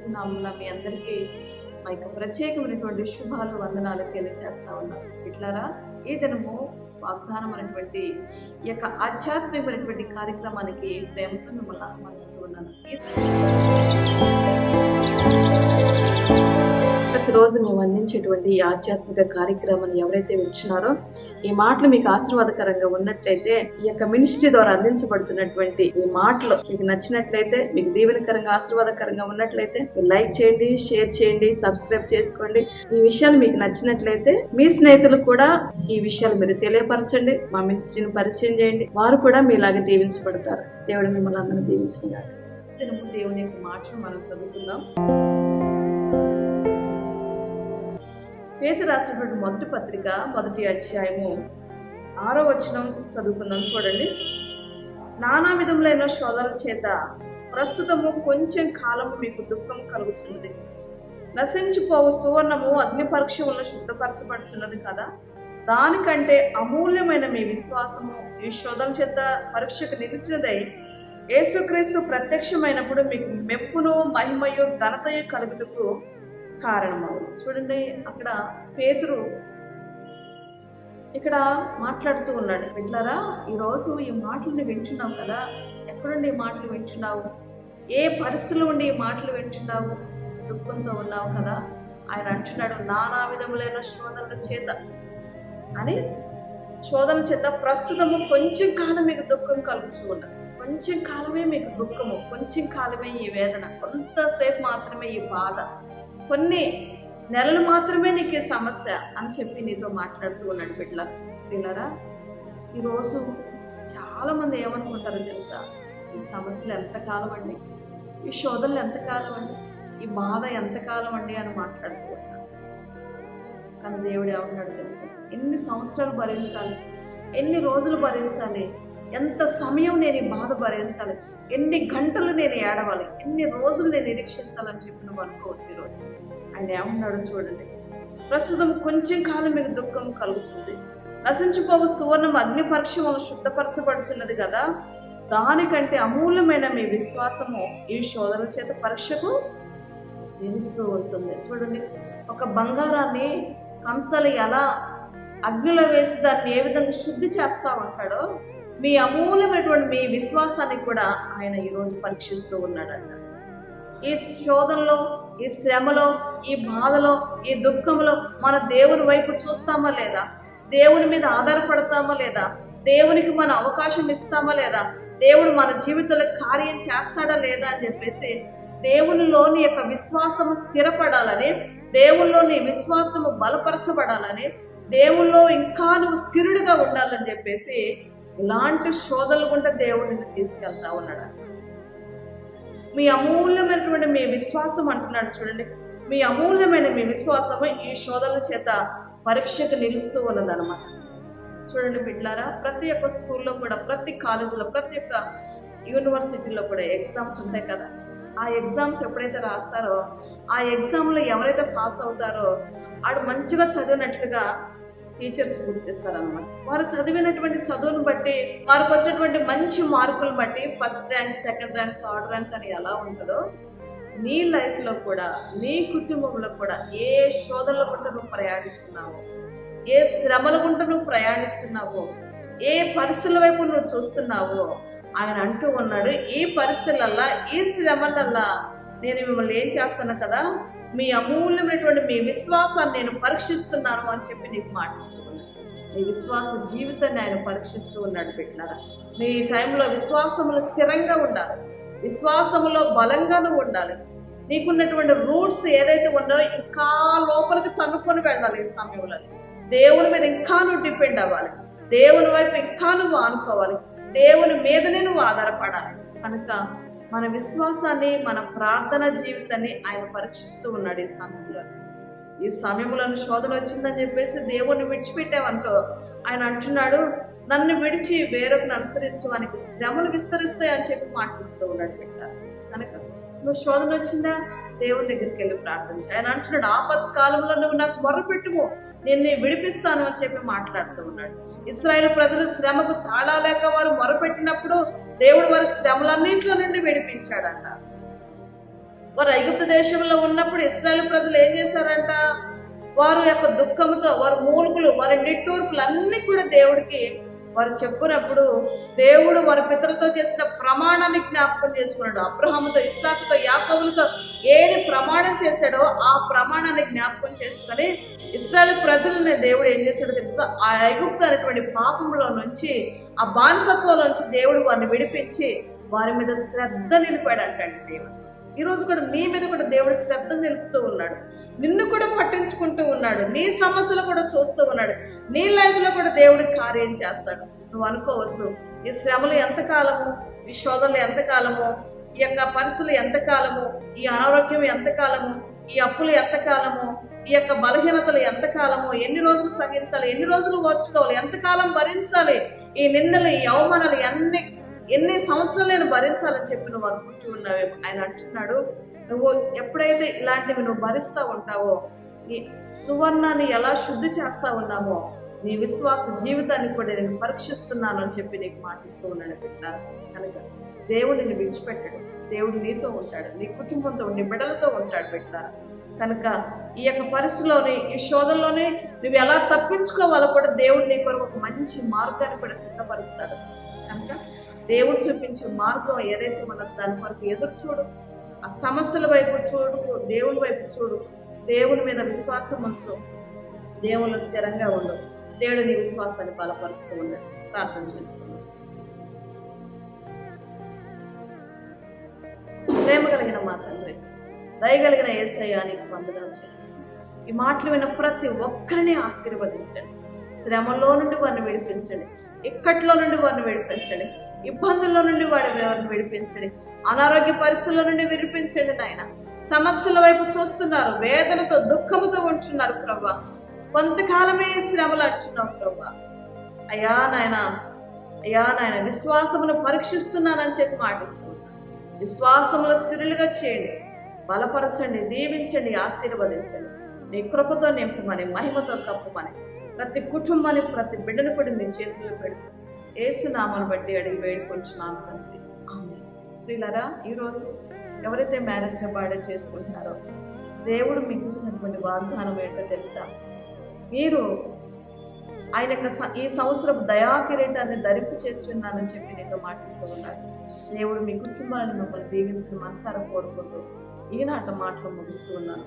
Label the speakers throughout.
Speaker 1: క్రీస్తు నామమున మీ అందరికీ మా యొక్క ప్రత్యేకమైనటువంటి శుభాలు వందనాలు తెలియజేస్తా ఉన్నాం. ఇట్లారా ఈ దినము వాగ్దానం అనేటువంటి ఈ యొక్క ఆధ్యాత్మికమైనటువంటి కార్యక్రమానికి ప్రేమతో మిమ్మల్ని ఆహ్వానిస్తూ ఉన్నాను. ప్రతిరోజు మేము అందించేటువంటి ఈ ఆధ్యాత్మిక కార్యక్రమాన్ని ఎవరైతే వింటున్నారో ఈ మాటలు మీకు ఆశీర్వాదకరంగా ఉన్నట్లయితే, ఈ యొక్క మినిస్ట్రీ ద్వారా అందించబడుతున్నటువంటి ఈ మాటలు మీకు నచ్చినట్లయితే, మీకు దీవెనకరంగా ఆశీర్వాదకరంగా ఉన్నట్లయితే లైక్ చేయండి, షేర్ చేయండి, సబ్స్క్రైబ్ చేసుకోండి. ఈ విషయాలు మీకు నచ్చినట్లయితే మీ స్నేహితులకు కూడా ఈ విషయాలు మీరు తెలియపరచండి. మా మినిస్ట్రీని పరిచయం చేయండి, వారు కూడా మీలాగా దీవించబడతారు. దేవుడు మిమ్మల్ని అందరినీ దీవించుకున్నారు. దేవుని యొక్క మాటలు మనం చదువుకుందాం. పేతురు రాసినటువంటి మొదటి పత్రిక 1వ అధ్యాయము 6వ వచనం చదువుకుందాం. చూడండి. నానా విధములైన శోధనల చేత ప్రస్తుతము కొంచెం కాలము మీకు దుఃఖం కలుగుతున్నది. నశించిపోవు సువర్ణము అగ్ని పరీక్ష వలన శుద్ధపరచబడుతున్నది కదా, దానికంటే అమూల్యమైన మీ విశ్వాసము ఈ శోధన చేత పరీక్షకు నిలిచినదై యేసుక్రీస్తు ప్రత్యక్షమైనప్పుడు మీకు మెప్పును మహిమయు ఘనతయు కలుగుటకు కారణమవు. చూడండి, అక్కడ పేతురు ఇక్కడ మాట్లాడుతూ ఉన్నాడు. బిడ్డలారా, ఈరోజు ఈ మాటలని వింటున్నావు కదా, ఎక్కడుండి ఈ మాటలు వింటున్నావు? ఏ పరిస్థితుల్లో ఉండి ఈ మాటలు వింటున్నావు? దుఃఖంతో ఉన్నావు కదా. ఆయన అంటున్నాడు, నానా విధములైన శోధనల చేత అని, శోధనల చేత ప్రస్తుతము కొంచెం కాలం మీకు దుఃఖం కలుగుతూ ఉన్నది. కొంచెం కాలమే మీకు దుఃఖము, కొంచెం కాలమే ఈ వేదన, కొంతసేపు మాత్రమే ఈ బాధ, కొన్ని నెలలు మాత్రమే నీకు ఈ సమస్య అని చెప్పి నీతో మాట్లాడుతూ ఉన్నాడు. పిల్లరా, ఈరోజు చాలామంది ఏమనుకుంటారో తెలుసా? ఈ సమస్యలు ఎంతకాలం అండి, ఈ శోధనలు ఎంతకాలం అండి, ఈ బాధ ఎంతకాలం అండి అని మాట్లాడుతూ ఉంటారు. కానీ దేవుడు ఏమన్నాడు తెలుసా? ఎన్ని సంవత్సరాలు భరించాలి, ఎన్ని రోజులు భరించాలి, ఎంత సమయం నేను ఈ బాధ భరించాలి, ఎన్ని గంటలు నేను ఏడవాలి, ఎన్ని రోజులు నేను నిరీక్షించాలని చెప్పి నువ్వు అనుకోవచ్చు. ఈరోజు ఆయన ఏమన్నాడు చూడండి. ప్రస్తుతం కొంచెం కాలం మీకు దుఃఖం కలుగుతుంది. నశించిపోవు సువర్ణం అగ్ని పరీక్ష వలన శుద్ధపరచబడుతున్నది కదా, దానికంటే అమూల్యమైన మీ విశ్వాసము ఈ శోధనల చేత పరీక్షకు నిలుస్తూ ఉంటుంది. చూడండి, ఒక బంగారాన్ని కంసాలు ఎలా అగ్నిలో వేసి దాన్ని ఏ విధంగా శుద్ధి చేస్తూ ఉంటాడో, మీ అమూల్యమైనటువంటి మీ విశ్వాసాన్ని కూడా ఆయన ఈరోజు పరీక్షిస్తూ ఉన్నాడంట. ఈ శోధనలో, ఈ శ్రమలో, ఈ బాధలో, ఈ దుఃఖంలో మన దేవుని వైపు చూస్తామా లేదా? దేవుని మీద ఆధారపడతామా లేదా? దేవునికి మన అవకాశం ఇస్తామా లేదా? దేవుడు మన జీవితంలో కార్యం చేస్తాడా లేదా అని చెప్పేసి దేవునిలోని యొక్క విశ్వాసము స్థిరపడాలని, దేవునిలోని విశ్వాసము బలపరచబడాలని, దేవుల్లో ఇంకా నువ్వు స్థిరుడిగా ఉండాలని చెప్పేసి ఇలాంటి శోధనలు గుండా దేవుడిని తీసుకెళ్తా ఉన్నాడు. మీ అమూల్యమైనటువంటి మీ విశ్వాసం అంటున్నాడు చూడండి. మీ అమూల్యమైన మీ విశ్వాసము ఈ శోధనల చేత పరీక్షకు నిలుస్తూ ఉన్నదన్నమాట. చూడండి బిడ్డలారా, ప్రతి ఒక్క స్కూల్లో కూడా, ప్రతి కాలేజీలో, ప్రతి ఒక్క యూనివర్సిటీలో కూడా ఎగ్జామ్స్ ఉంటాయి కదా. ఆ ఎగ్జామ్స్ ఎప్పుడైతే రాస్తారో, ఆ ఎగ్జామ్లో ఎవరైతే పాస్ అవుతారో వాడు మంచిగా చదివినట్లుగా టీచర్స్ గుర్తిస్తారనమాట. వారు చదివినటువంటి చదువును బట్టి, వారికి వచ్చినటువంటి మంచి మార్కులు బట్టి first rank, second rank, third rank అని ఎలా ఉంటుందో, నీ లైఫ్లో కూడా, నీ కుటుంబంలో కూడా ఏ శోధనల గుంట నువ్వు ప్రయాణిస్తున్నావో, ఏ శ్రమల గుంట నువ్వు ప్రయాణిస్తున్నావో, ఏ పరిస్థితుల వైపు నువ్వు చూస్తున్నావో, ఆయన అంటూ ఉన్నాడు, ఈ పరిస్థితులల్లా, ఈ శ్రమలల్లా నేను మిమ్మల్ని ఏం చేస్తాను కదా, మీ అమూల్యమైనటువంటి మీ విశ్వాసాన్ని నేను పరీక్షిస్తున్నాను అని చెప్పి నీకు మాటిస్తూ ఉన్నాడు. మీ విశ్వాస జీవితాన్ని ఆయన పరీక్షిస్తూ ఉన్నాడు. బిడ్డలారా, మీ టైంలో విశ్వాసములో స్థిరంగా ఉండాలి, విశ్వాసములో బలంగానూ ఉండాలి. నీకున్నటువంటి రూట్స్ ఏదైతే ఉన్నాయో ఇంకా లోపలికి తన్నుకొని వెళ్ళాలి. ఈ సమయంలో దేవుని మీద ఇంకా నువ్వు డిపెండ్ అవ్వాలి, దేవుని వైపు ఇంకా నువ్వు ఆనుకోవాలి, దేవుని మీదనే నువ్వు ఆధారపడాలి. కనుక మన విశ్వాసాన్ని, మన ప్రార్థన జీవితాన్ని ఆయన పరీక్షిస్తూ ఉన్నాడు. ఈ సమయంలో శోధన వచ్చిందని చెప్పేసి దేవుణ్ణి విడిచిపెట్టావంటో ఆయన అంటున్నాడు, నన్ను విడిచి వేరొకరిని అనుసరించడానికి శ్రమలు విస్తరిస్తాయి అని చెప్పి మాట్లాడుతూ ఉన్నాడు. పెట్టారు కనుక నువ్వు శోధన వచ్చిందా, దేవుని దగ్గరికి వెళ్ళి ప్రార్థించు. ఆయన అంటున్నాడు, ఆపత్కాలంలో నువ్వు నాకు మొర్రపెట్టుము, నేను విడిపిస్తాను అని చెప్పి మాట్లాడుతూ ఉన్నాడు. ఇశ్రాయేలు ప్రజలు శ్రమకు తాళాలేక వారు మొరపెట్టినప్పుడు దేవుడు వారి శ్రమలన్నింటిలో నుండి విడిపించాడంట. వారు ఐగుప్తు దేశంలో ఉన్నప్పుడు ఇశ్రాయేలు ప్రజలు ఏం చేశారంట? వారు యొక్క దుఃఖంతో, వారి మూలుగులు, వారి నిట్టూర్పులు అన్ని కూడా దేవుడికి వారు చెప్పినప్పుడు దేవుడు వారి పితరులతో చేసిన ప్రమాణాన్ని జ్ఞాపకం చేసుకున్నాడు. అబ్రహాముతో, ఇస్సాకుతో, యాకోబులతో ఏది ప్రమాణం చేశాడో ఆ ప్రమాణాన్ని జ్ఞాపకం చేసుకొని ఇశ్రాయేలు ప్రజలని దేవుడు ఏం చేశాడో తెలుసా? ఆ ఐగుప్తు అనేటువంటి పాపంలో నుంచి, ఆ బానిసత్వంలో నుంచి దేవుడు వారిని విడిపించి వారి మీద శ్రద్ధ నిలిపాడు అంటండి దేవుడు. ఈరోజు కూడా నీ మీద కూడా దేవుడు శ్రద్ధ నిలుపుతూ ఉన్నాడు. నిన్ను కూడా పట్టించుకుంటూ ఉన్నాడు. నీ సమస్యలు కూడా చూస్తూ ఉన్నాడు. నీ లైఫ్లో కూడా దేవుడు కార్యం చేస్తాడు. నువ్వు అనుకోవచ్చు, ఈ శ్రమలు ఎంతకాలము, ఈ శోధనలు ఎంతకాలము, ఈ యొక్క పరిస్థితులు ఎంతకాలము, ఈ అనారోగ్యం ఎంతకాలము, ఈ అప్పులు ఎంతకాలము, ఈ యొక్క బలహీనతలు ఎంతకాలము, ఎన్ని రోజులు సహించాలి, ఎన్ని రోజులు ఓర్చుకోవాలి, ఎంతకాలం భరించాలి, ఈ నిందలు, ఈ అవమానాలు ఎన్ని సంవత్సరాలు నేను భరించాలని చెప్పి నువ్వు అనుకుంటూ ఉన్నావేమో. ఆయన అంటున్నాడు, నువ్వు ఎప్పుడైతే ఇలాంటివి నువ్వు భరిస్తూ ఉంటావో, నీ సువర్ణాన్ని ఎలా శుద్ధి చేస్తా ఉన్నామో నీ విశ్వాస జీవితాన్ని కూడా నేను పరీక్షిస్తున్నాను అని చెప్పి నీకు మాటిస్తూ ఉన్నాను బిడ్డ. కనుక దేవుడు నిన్ను విడిచిపెట్టాడు. దేవుడు నీతో ఉంటాడు, నీ కుటుంబంతో, నీ బిడ్డలతో ఉంటాడు బిడ్డ. కనుక ఈ యొక్క పరిస్థితిలోని, ఈ శోధనలోని నువ్వు ఎలా తప్పించుకోవాలో కూడా దేవుడు నీ కొరకు ఒక మంచి మార్గాన్ని కూడా సిద్ధపరుస్తాడు. కనుక దేవుడు చూపించే మార్గం ఏదైతే మనం దాని కొరకు ఎదురు చూడు, ఆ సమస్యల వైపు చూడు, దేవుని వైపు చూడు, దేవుని మీద విశ్వాసం ఉంచు, దేవుళ్ళు స్థిరంగా ఉండు. దేవుడు నీ విశ్వాసాన్ని బలపరుస్తూ ఉన్నాడు. ప్రార్థన చేసుకున్నాడు. ప్రేమ కలిగిన మా తండ్రి, దయగలిగిన యేసయ్య నీకు వందనాలు చెల్లిస్తున్నాను. ఈ మాటలు విన్న ప్రతి ఒక్కరిని ఆశీర్వదించండి. శ్రమలో నుండి వారిని విడిపించండి, ఇక్కట్లో నుండి వారిని విడిపించండి, ఇబ్బందుల్లో నుండి వారిని విడిపించండి, అనారోగ్య పరిస్థితుల నుండి విడిపించండి. నాయన సమస్యల వైపు చూస్తున్నారు, వేదనతో, దుఃఖముతో ఉంటున్నారు ప్రభా. కొంతకాలమే శ్రమలు అంటున్నావు ప్రభా. అయ్యా నాయన విశ్వాసమును పరీక్షిస్తున్నానని చెప్పి మాటిస్తున్నాను. విశ్వాసములు స్థిరులుగా చేయండి, బలపరచండి, దీవించండి, ఆశీర్వదించండి. నీ కృపతో నింపమని, మహిమతో కప్పమని ప్రతి కుటుంబాన్ని, ప్రతి బిడ్డను కూడా మీ చేతుల్లో పెడుతూ యేసునామమును బట్టి అడిగి వేడుకొంచున్నాను తండ్రి. ఆమేన్. ప్రియులారా, ఈరోజు ఎవరైతే మ్యారేజ్ బర్త్డే చేసుకుంటున్నారో దేవుడు మీకు ఇచ్చినటువంటి వాగ్దానం ఏంటో తెలుసా? మీరు ఆయన ఈ సంవత్సరం దయాకిరీటాన్ని ధరింపు చేసి ఉన్నానని చెప్పి నీతో మాటిస్తూ ఉన్నాడు. దేవుడు మీ కుటుంబాలను మిమ్మల్ని దీవించిన మనసారా కోరుకుంటూ ఈనాట మాటలు ముగిస్తూ ఉన్నాను.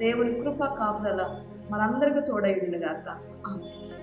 Speaker 1: దేవుని కృప కాపుదల మనందరికీ తోడై ఉండుగాక. ఆమేన్.